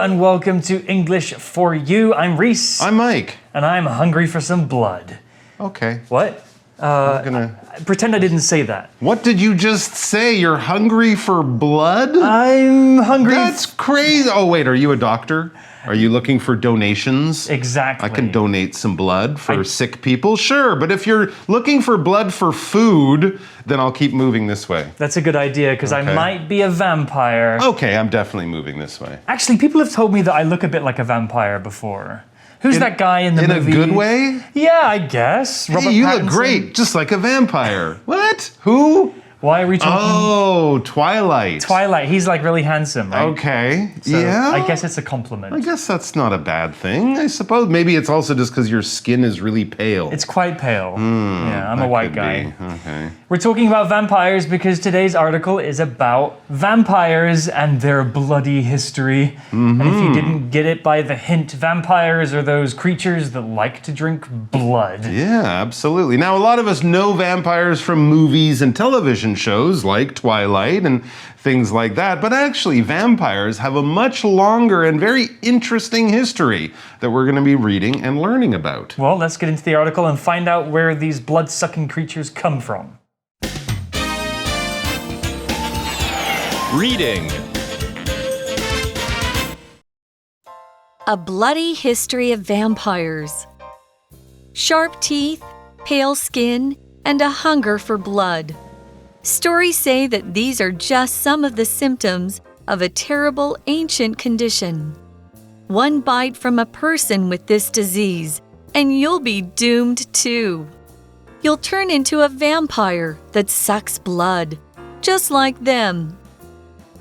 and welcome to English for You. I'm Reese. I'm Mike. And I'm hungry for some blood. Okay. What? Pretend I didn't say that. What did you just say? You're hungry for blood? I'm hungry. That's crazy. Oh, wait, are you a doctor? Are you looking for donations? Exactly. I can donate some blood for sick people. Sure, but if you're looking for blood for food, then I'll keep moving this way. That's a good idea because I might be a vampire. Okay, I'm definitely moving this way. Actually, people have told me that I look a bit like a vampire before. Who's that guy in the movie? In a good way? Yeah, I guess. Robert Pattinson. You look great, just like a vampire. What? Who? Why are we talking? Oh, Twilight. Twilight. He's like really handsome, right? Okay. So yeah. I guess it's a compliment. I guess that's not a bad thing, I suppose. Maybe it's also just because your skin is really pale. It's quite pale. Yeah, I'm a white guy. Okay. We're talking about vampires because today's article is about vampires and their bloody history. And if you didn't get it by the hint, vampires are those creatures that like to drink blood. Yeah, absolutely. Now, a lot of us know vampires from movies and television shows like Twilight and things like that, but actually vampires have a much longer and very interesting history that we're going to be reading and learning about. Well, let's get into the article and find out where these blood-sucking creatures come from. Reading. A Bloody History of Vampires. Sharp teeth, pale skin, and a hunger for blood. Stories say that these are just some of the symptoms of a terrible ancient condition. One bite from a person with this disease, and you'll be doomed too. You'll turn into a vampire that sucks blood, just like them.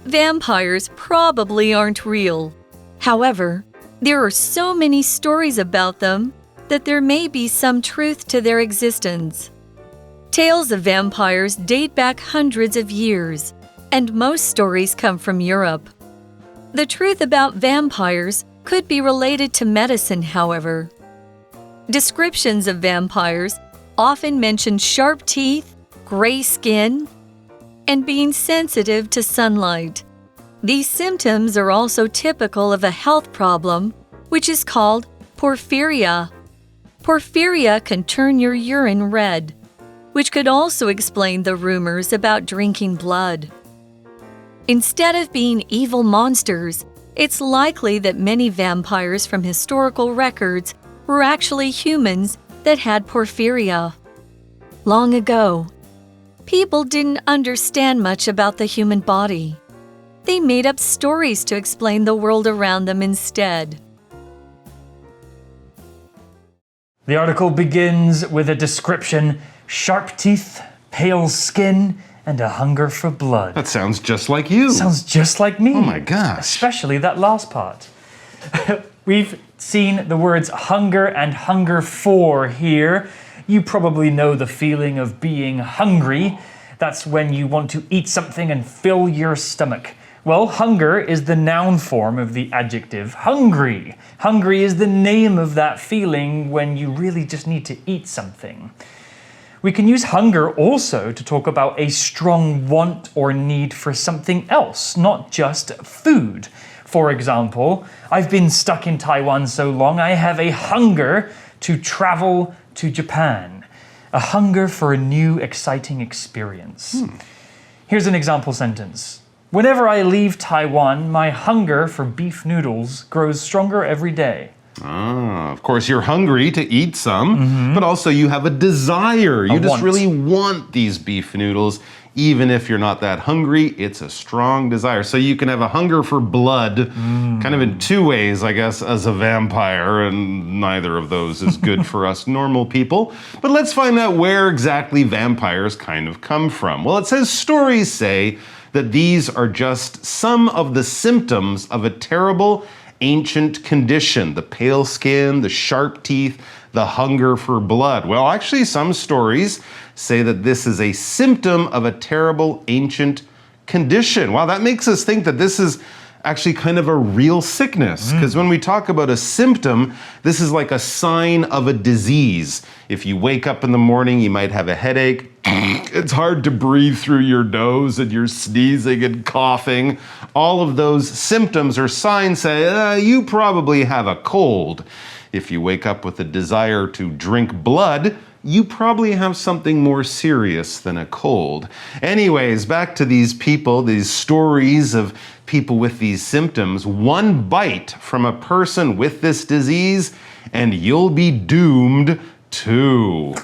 Vampires probably aren't real. However, there are so many stories about them that there may be some truth to their existence. Tales of vampires date back hundreds of years, and most stories come from Europe. The truth about vampires could be related to medicine, however. Descriptions of vampires often mention sharp teeth, gray skin, and being sensitive to sunlight. These symptoms are also typical of a health problem, which is called porphyria. Porphyria can turn your urine red, which could also explain the rumors about drinking blood. Instead of being evil monsters, it's likely that many vampires from historical records were actually humans that had porphyria. Long ago, people didn't understand much about the human body. They made up stories to explain the world around them instead. The article begins with a description: sharp teeth, pale skin, and a hunger for blood. That sounds just like you. Sounds just like me. Oh my gosh. Especially that last part. We've seen the words hunger and hunger for here. You probably know the feeling of being hungry. That's when you want to eat something and fill your stomach. Well, hunger is the noun form of the adjective hungry. Hungry is the name of that feeling when you really just need to eat something. We can use hunger also to talk about a strong want or need for something else, not just food. For example, I've been stuck in Taiwan so long, I have a hunger to travel to Japan. A hunger for a new, exciting experience. Here's an example sentence. Whenever I leave Taiwan, my hunger for beef noodles grows stronger every day. Of course, you're hungry to eat some, but also you have a desire. You just really want these beef noodles. Even if you're not that hungry, it's a strong desire. So you can have a hunger for blood, kind of in two ways, I guess, as a vampire, and neither of those is good for us normal people. But let's find out where exactly vampires kind of come from. Well, it says stories say that these are just some of the symptoms of a terrible ancient condition: the pale skin, the sharp teeth, the hunger for blood. Well, actually, some stories say that this is a symptom of a terrible ancient condition. Wow, that makes us think that this is actually kind of a real sickness, because when we talk about a symptom, this is like a sign of a disease. If you wake up in the morning, you might have a headache. It's hard to breathe through your nose and you're sneezing and coughing. All of those symptoms or signs say you probably have a cold. If you wake up with a desire to drink blood, you probably have something more serious than a cold. Anyways, back to these people, these stories of people with these symptoms. One bite from a person with this disease, and you'll be doomed too.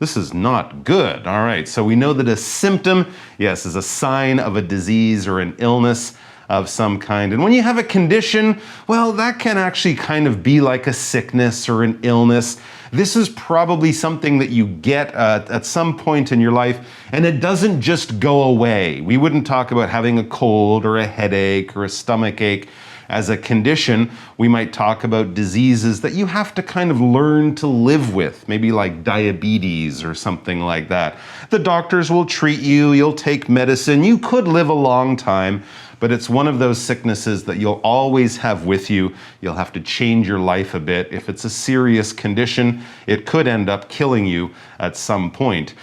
This is not good. All right, so we know that a symptom, yes, is a sign of a disease or an illness of some kind. And when you have a condition, well, that can actually kind of be like a sickness or an illness. This is probably something that you get at some point in your life, and it doesn't just go away. We wouldn't talk about having a cold or a headache or a stomach ache as a condition. We might talk about diseases that you have to kind of learn to live with, maybe like diabetes or something like that. The doctors will treat you, you'll take medicine, you could live a long time, but it's one of those sicknesses that you'll always have with you. You'll have to change your life a bit. If it's a serious condition, it could end up killing you at some point.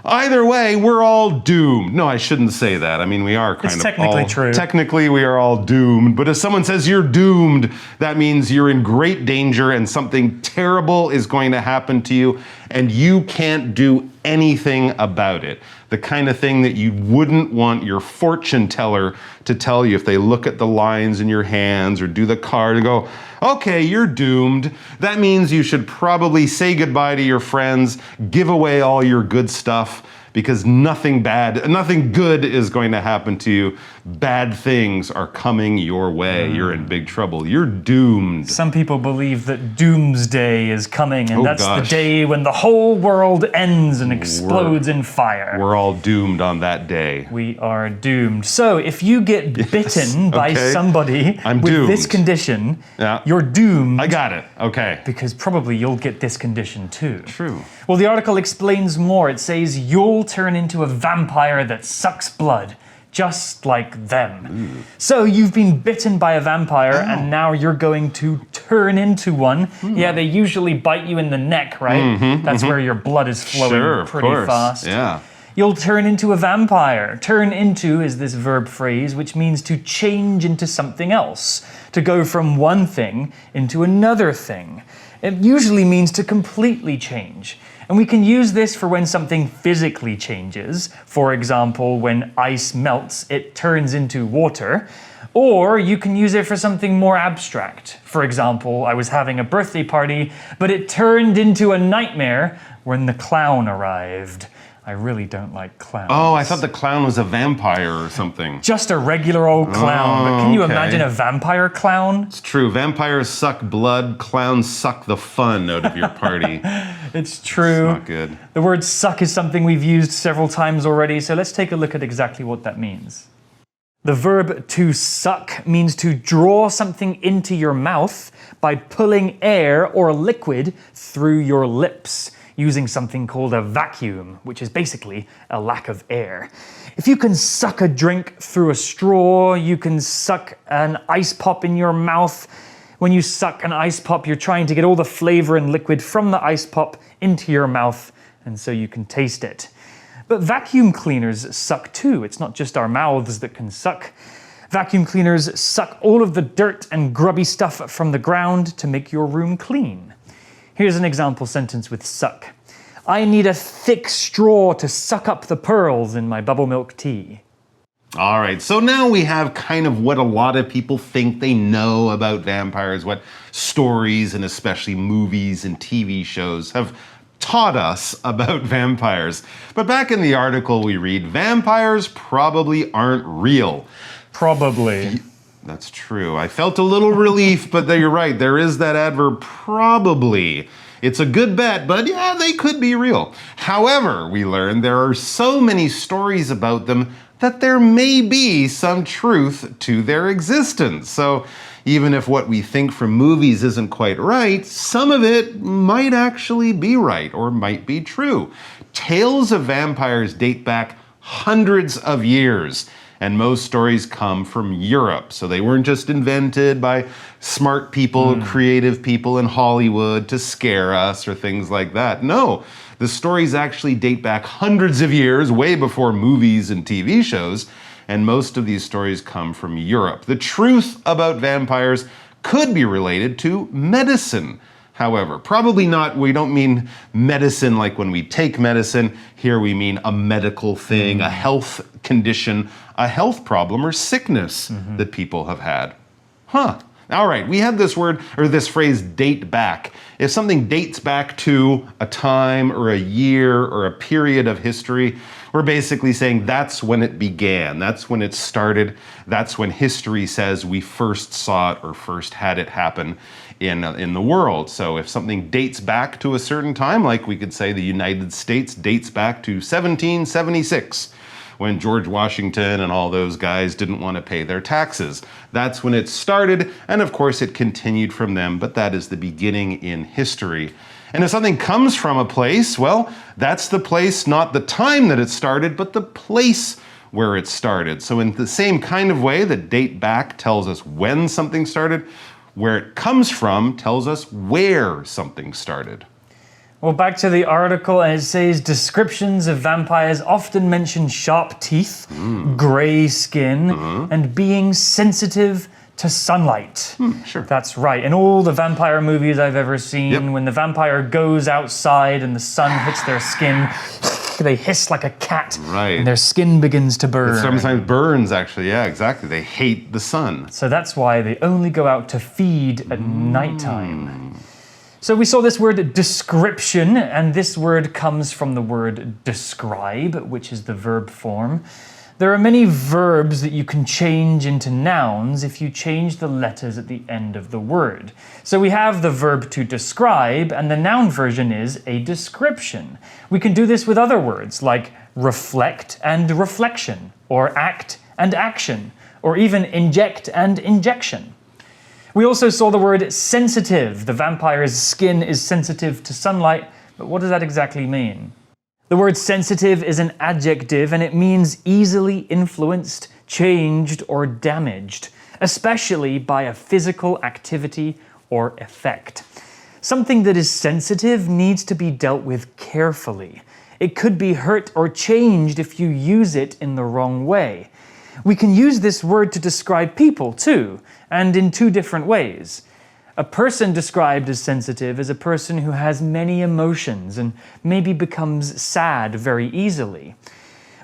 Either way, we're all doomed. No, I shouldn't say that. I mean, we are kind of technically true. Technically, we are all doomed. But if someone says you're doomed, that means you're in great danger and something terrible is going to happen to you, and you can't do anything about it. The kind of thing that you wouldn't want your fortune teller to tell you if they look at the lines in your hands or do the card and go, okay, you're doomed. That means you should probably say goodbye to your friends, give away all your good stuff, because nothing good is going to happen to you. Bad things are coming your way. You're in big trouble. You're doomed. Some people believe that doomsday is coming, and that's the day when the whole world ends and explodes in fire. We're all doomed on that day. We are doomed. So if you get bitten by somebody with this condition, you're doomed. I got it. Okay. Because probably you'll get this condition too. True. Well, the article explains more. It says you'll turn into a vampire that sucks blood, just like them. So you've been bitten by a vampire, and now you're going to turn into one. Yeah, they usually bite you in the neck, right? That's where your blood is flowing pretty fast. Yeah. You'll turn into a vampire. Turn into is this verb phrase, which means to change into something else, to go from one thing into another thing. It usually means to completely change. And we can use this for when something physically changes. For example, when ice melts, it turns into water. Or you can use it for something more abstract. For example, I was having a birthday party, but it turned into a nightmare when the clown arrived. I really don't like clowns. Oh, I thought the clown was a vampire or something. Just a regular old clown. But can you imagine a vampire clown? It's true. Vampires suck blood. Clowns suck the fun out of your party. It's true. It's not good. The word suck is something we've used several times already, so let's take a look at exactly what that means. The verb to suck means to draw something into your mouth by pulling air or liquid through your lips, using something called a vacuum, which is basically a lack of air. If you can suck a drink through a straw, you can suck an ice pop in your mouth. When you suck an ice pop, you're trying to get all the flavor and liquid from the ice pop into your mouth, and so you can taste it. But vacuum cleaners suck too. It's not just our mouths that can suck. Vacuum cleaners suck all of the dirt and grubby stuff from the ground to make your room clean. Here's an example sentence with suck. I need a thick straw to suck up the pearls in my bubble milk tea. All right, so now we have kind of what a lot of people think they know about vampires, what stories and especially movies and TV shows have taught us about vampires. But back in the article we read, vampires probably aren't real. Probably. That's true. I felt a little relief, but you're right. There is that adverb probably. It's a good bet, but yeah, they could be real. However, we learn there are so many stories about them that there may be some truth to their existence. So even if what we think from movies isn't quite right, some of it might actually be right or might be true. Tales of vampires date back hundreds of years. And most stories come from Europe. So they weren't just invented by smart people, creative people in Hollywood to scare us or things like that. No, The stories actually date back hundreds of years, way before movies and TV shows, and most of these stories come from Europe. The truth about vampires could be related to medicine. However, probably not, we don't mean medicine like when we take medicine. Here we mean a medical thing, a health condition, a health problem or sickness that people have had. All right, we have this word or this phrase date back. If something dates back to a time or a year or a period of history, we're basically saying that's when it began, that's when it started, that's when history says we first saw it or first had it happen in the world. So if something dates back to a certain time, like we could say the United States dates back to 1776, when George Washington and all those guys didn't want to pay their taxes. That's when it started, and of course it continued from them, but that is the beginning in history. And if something comes from a place, well, that's the place, not the time that it started, but the place where it started. So in the same kind of way that date back tells us when something started, where it comes from tells us where something started. Well, back to the article, and it says descriptions of vampires often mention sharp teeth, gray skin, and being sensitive to sunlight. Sure. That's right. In all the vampire movies I've ever seen, when the vampire goes outside and the sun hits their skin, they hiss like a cat, and their skin begins to burn. It sometimes burns, actually. Yeah, exactly. They hate the sun. So that's why they only go out to feed at nighttime. So we saw this word description, and this word comes from the word describe, which is the verb form. There are many verbs that you can change into nouns if you change the letters at the end of the word. So we have the verb to describe, and the noun version is a description. We can do this with other words like reflect and reflection, or act and action, or even inject and injection. We also saw the word sensitive. The vampire's skin is sensitive to sunlight, but what does that exactly mean? The word sensitive is an adjective, and it means easily influenced, changed, or damaged, especially by a physical activity or effect. Something that is sensitive needs to be dealt with carefully. It could be hurt or changed if you use it in the wrong way. We can use this word to describe people too, and in two different ways. A person described as sensitive is a person who has many emotions and maybe becomes sad very easily.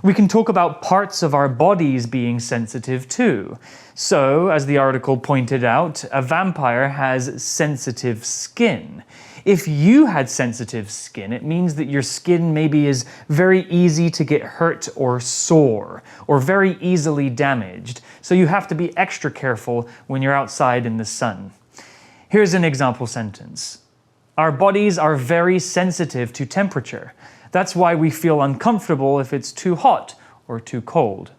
We can talk about parts of our bodies being sensitive too. So, as the article pointed out, a vampire has sensitive skin. If you had sensitive skin, it means that your skin maybe is very easy to get hurt or sore, or very easily damaged. So you have to be extra careful when you're outside in the sun. Here's an example sentence. Our bodies are very sensitive to temperature. That's why we feel uncomfortable if it's too hot or too cold.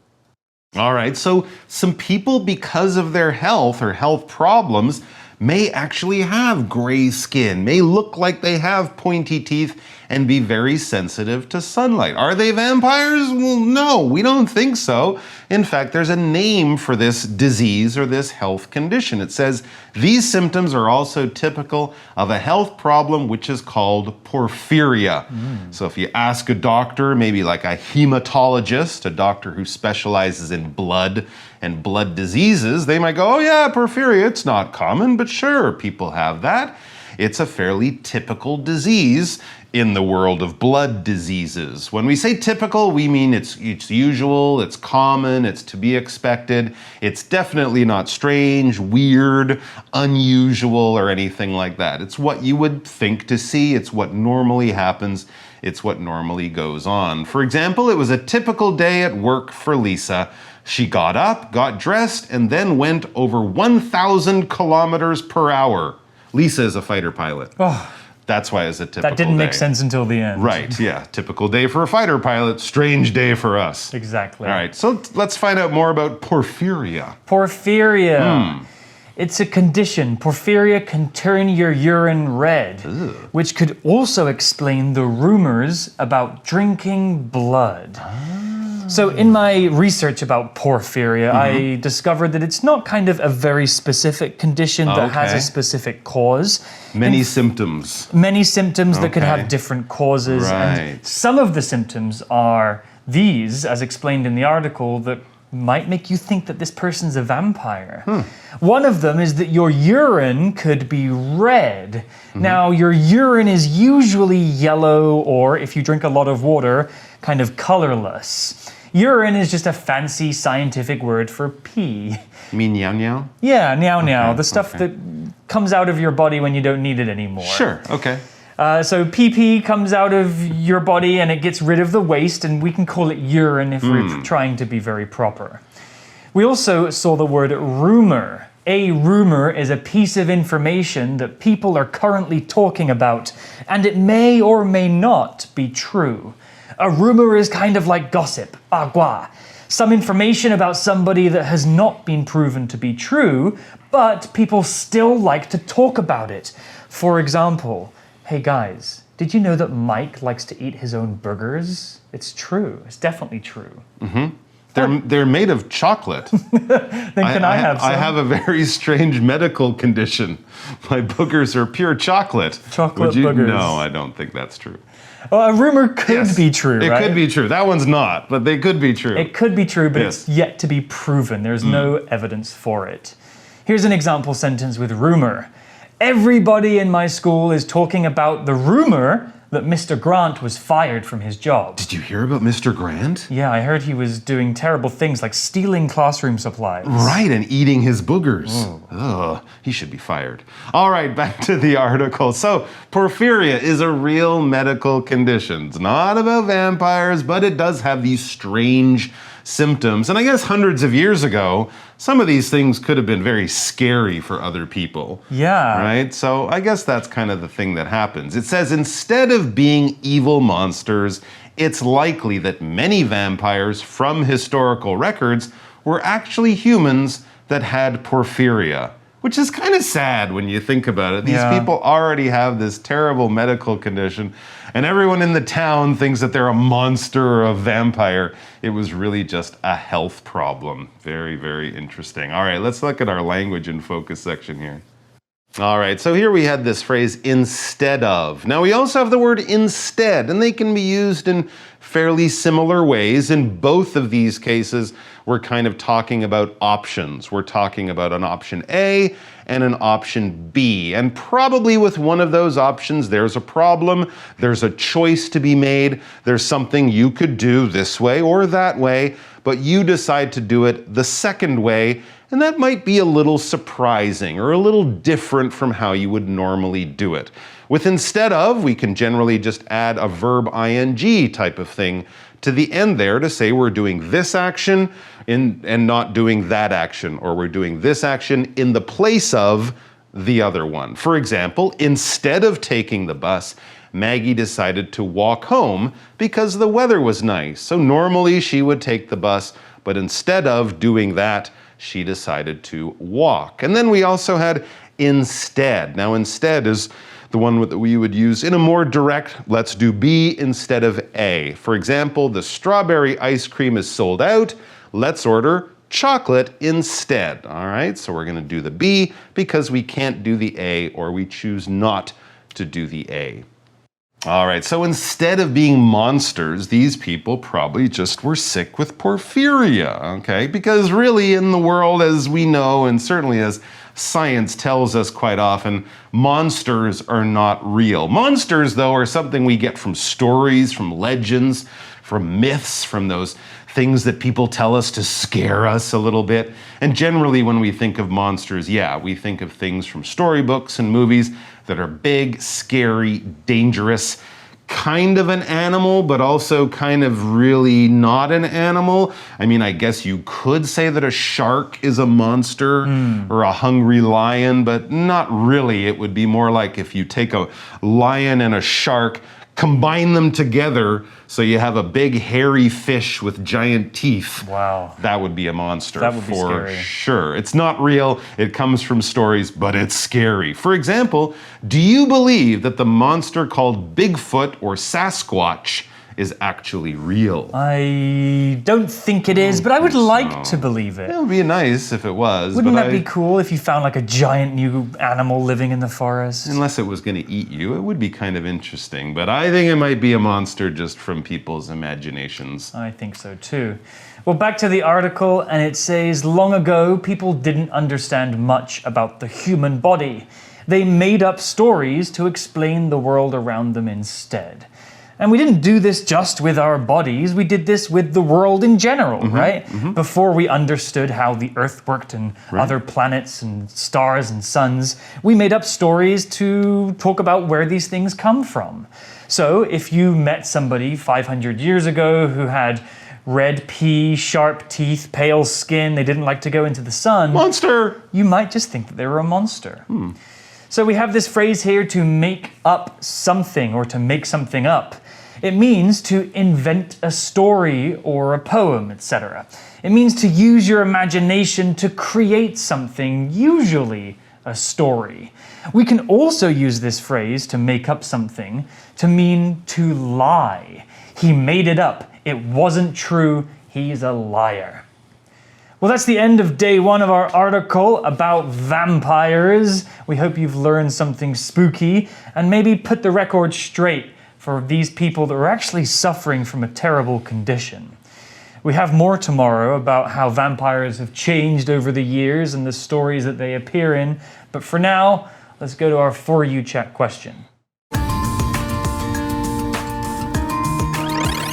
All right, so some people, because of their health or health problems, may actually have gray skin, may look like they have pointy teeth, and be very sensitive to sunlight. Are they vampires? Well, no, we don't think so. In fact, there's a name for this disease or this health condition. It says these symptoms are also typical of a health problem which is called porphyria. So if you ask a doctor, maybe like a hematologist, a doctor who specializes in blood and blood diseases, they might go, oh yeah, porphyria, it's not common, but sure, people have that. It's a fairly typical disease in the world of blood diseases. When we say typical, we mean it's usual, it's common, it's to be expected. It's definitely not strange, weird, unusual, or anything like that. It's what you would think to see. It's what normally happens. It's what normally goes on. For example, it was a typical day at work for Lisa. She got up, got dressed, and then went over 1,000 kilometers per hour. Lisa is a fighter pilot. Oh, that's why it's a typical day. That didn't make sense until the end. Right, yeah. Typical day for a fighter pilot, strange day for us. Exactly. All right, so let's find out more about porphyria. Porphyria. It's a condition. Porphyria can turn your urine red, which could also explain the rumors about drinking blood. So in my research about porphyria, I discovered that it's not kind of a very specific condition that has a specific cause. Many symptoms. Many symptoms that could have different causes. Right. And some of the symptoms are these, as explained in the article, that might make you think that this person's a vampire. One of them is that your urine could be red. Now, your urine is usually yellow, or if you drink a lot of water, kind of colorless. Urine is just a fancy scientific word for pee. You mean meow meow? Yeah, meow meow, the stuff that comes out of your body when you don't need it anymore. Sure, okay. So pee comes out of your body and it gets rid of the waste, and we can call it urine if we're trying to be very proper. We also saw the word rumor. A rumor is a piece of information that people are currently talking about, and it may or may not be true. A rumor is kind of like gossip, 八卦. Some information about somebody that has not been proven to be true, but people still like to talk about it. For example, hey guys, did you know that Mike likes to eat his own burgers? It's true. It's definitely true. They're made of chocolate. Then can I have some? I have a very strange medical condition. My boogers are pure chocolate. Chocolate boogers. No, I don't think that's true. Well, a rumor could be true, right? It could be true. That one's not, but they could be true. It could be true, but it's yet to be proven. There's no evidence for it. Here's an example sentence with rumor. Everybody in my school is talking about the rumor that Mr. Grant was fired from his job. Did you hear about Mr. Grant? Yeah, I heard he was doing terrible things like stealing classroom supplies. Right, and eating his boogers. Ugh, he should be fired. All right, back to the article. So, porphyria is a real medical condition. It's not about vampires, but it does have these strange symptoms. And I guess hundreds of years ago, some of these things could have been very scary for other people. Yeah. Right? So I guess that's kind of the thing that happens. It says instead of being evil monsters, it's likely that many vampires from historical records were actually humans that had porphyria. Which is kind of sad when you think about it. These people already have this terrible medical condition, and everyone in the town thinks that they're a monster or a vampire. It was really just a health problem. Very, very interesting. All right, let's look at our language in focus section here. All right, so here we had this phrase, instead of. Now we also have the word instead, and they can be used in fairly similar ways. In both of these cases, we're kind of talking about options. We're talking about an option A and an option B. And probably with one of those options, there's a problem. There's a choice to be made. There's something you could do this way or that way, but you decide to do it the second way. And that might be a little surprising or a little different from how you would normally do it. With instead of, we can generally just add a verb ing type of thing to the end there to say we're doing this action and not doing that action, or we're doing this action in the place of the other one. For example, instead of taking the bus, Maggie decided to walk home because the weather was nice. So normally she would take the bus, but instead of doing that, she decided to walk. And then we also had instead. Now instead is the one that we would use in a more direct, let's do B instead of A. For example, the strawberry ice cream is sold out. Let's order chocolate instead. All right, so we're gonna do the B because we can't do the A, or we choose not to do the A. All right, so instead of being monsters, these people probably just were sick with porphyria, okay? Because really in the world, as we know, and certainly as science tells us quite often, monsters are not real. Monsters, though, are something we get from stories, from legends, from myths, from those things that people tell us to scare us a little bit. And generally when we think of monsters, yeah, we think of things from storybooks and movies that are big, scary, dangerous, kind of an animal, but also kind of really not an animal. I mean, I guess you could say that a shark is a monster or a hungry lion, but not really. It would be more like if you take a lion and a shark, combine them together so you have a big hairy fish with giant teeth. Wow. That would be a monster. That would be for scary. sure. It's not real, it comes from stories, but it's scary. For example, do you believe that the monster called Bigfoot or Sasquatch is actually real. I don't think it is, but I would like to believe it. It would be nice if it was. Wouldn't that be cool if you found like a giant new animal living in the forest? Unless it was going to eat you, it would be kind of interesting. But I think it might be a monster just from people's imaginations. I think so too. Well, back to the article, and it says, long ago, people didn't understand much about the human body. They made up stories to explain the world around them instead. And we didn't do this just with our bodies, we did this with the world in general, right? Before we understood how the Earth worked and other planets and stars and suns, we made up stories to talk about where these things come from. So if you met somebody 500 years ago who had red pee, sharp teeth, pale skin, they didn't like to go into the sun. Monster! You might just think that they were a monster. So we have this phrase here, to make up something or to make something up. It means to invent a story or a poem, etc. It means to use your imagination to create something, usually a story. We can also use this phrase, to make up something, to mean to lie. He made it up. It wasn't true. He's a liar. Well, that's the end of day one of our article about vampires. We hope you've learned something spooky and maybe put the record straight for these people that are actually suffering from a terrible condition. We have more tomorrow about how vampires have changed over the years and the stories that they appear in. But for now, let's go to our For You Chat question.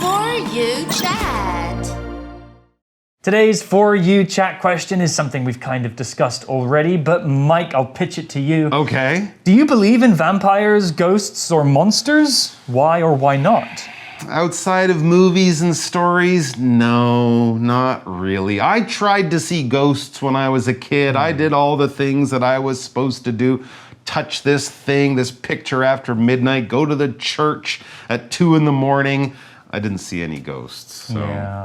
For You Chat. Today's For You Chat question is something we've kind of discussed already, but Mike, I'll pitch it to you. Okay. Do you believe in vampires, ghosts, or monsters? Why or why not? Outside of movies and stories, no, not really. I tried to see ghosts when I was a kid. I did all the things that I was supposed to do. Touch this thing, this picture after midnight, go to the church at 2 a.m. I didn't see any ghosts, so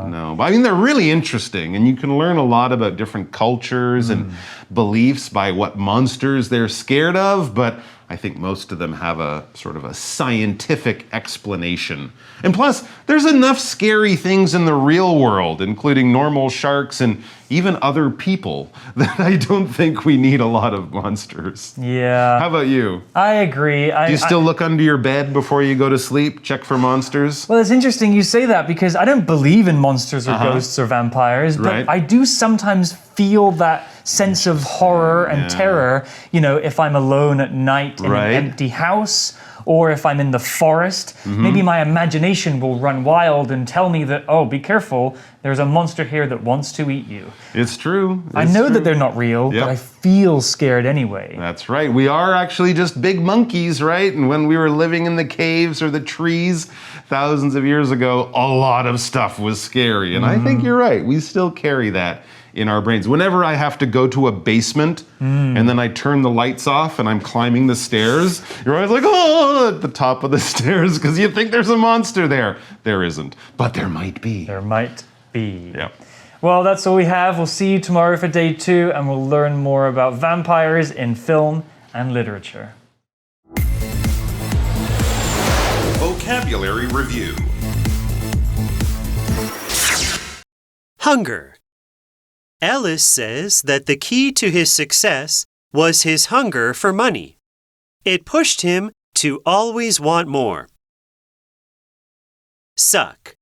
no. But I mean, they're really interesting, and you can learn a lot about different cultures and beliefs by what monsters they're scared of, but I think most of them have a sort of a scientific explanation. And plus, there's enough scary things in the real world, including normal sharks and even other people, that I don't think we need a lot of monsters. Yeah. How about you? I agree. Do you still look under your bed before you go to sleep? Check for monsters? Well, it's interesting you say that because I don't believe in monsters or ghosts or vampires, but I do sometimes feel that sense of horror and terror, you know, if I'm alone at night in an empty house, or if I'm in the forest, maybe my imagination will run wild and tell me that, oh, be careful, there's a monster here that wants to eat you. It's true. I know that they're not real, but I feel scared anyway. That's right. We are actually just big monkeys, right? And when we were living in the caves or the trees thousands of years ago, a lot of stuff was scary. And I think you're right. We still carry that in our brains. Whenever I have to go to a basement and then I turn the lights off and I'm climbing the stairs, you're always like, oh, at the top of the stairs because you think there's a monster there. There isn't, but there might be. There might be. Yep. Well, that's all we have. We'll see you tomorrow for day 2 and we'll learn more about vampires in film and literature. Vocabulary Review. Hunger. Ellis says that the key to his success was his hunger for money. It pushed him to always want more. Suck.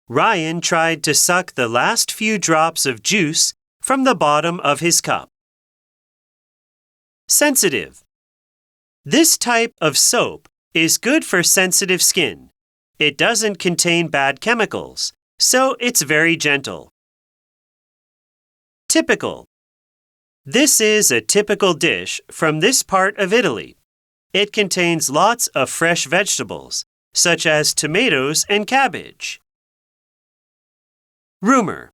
Ryan tried to suck the last few drops of juice from the bottom of his cup. Sensitive. This type of soap is good for sensitive skin. It doesn't contain bad chemicals, so it's very gentle. Typical. This is a typical dish from this part of Italy. It contains lots of fresh vegetables, such as tomatoes and cabbage. Rumor.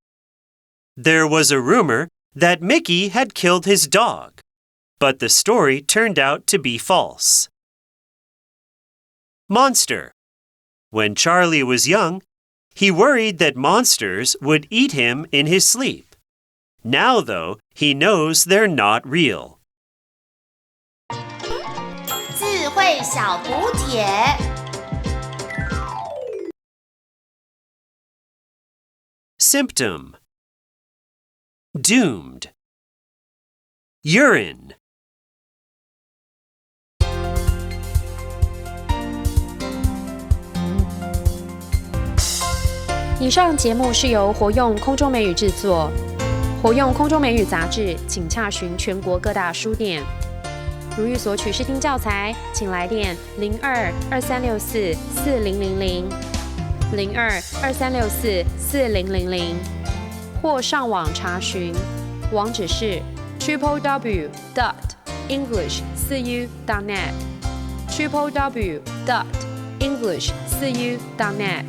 There was a rumor that Mickey had killed his dog, but the story turned out to be false. Monster. When Charlie was young, he worried that monsters would eat him in his sleep. Now, though, he knows they're not real. 智慧小补帖。symptom, doomed, urine. 以上节目是由活用空中美语制作。活用空中美语杂志，请洽询全国各大书店。如欲索取试听教材，请来电02-2364-4000 02-2364-4000，或上网查询，网址是 www.english4u.net www.english4u.net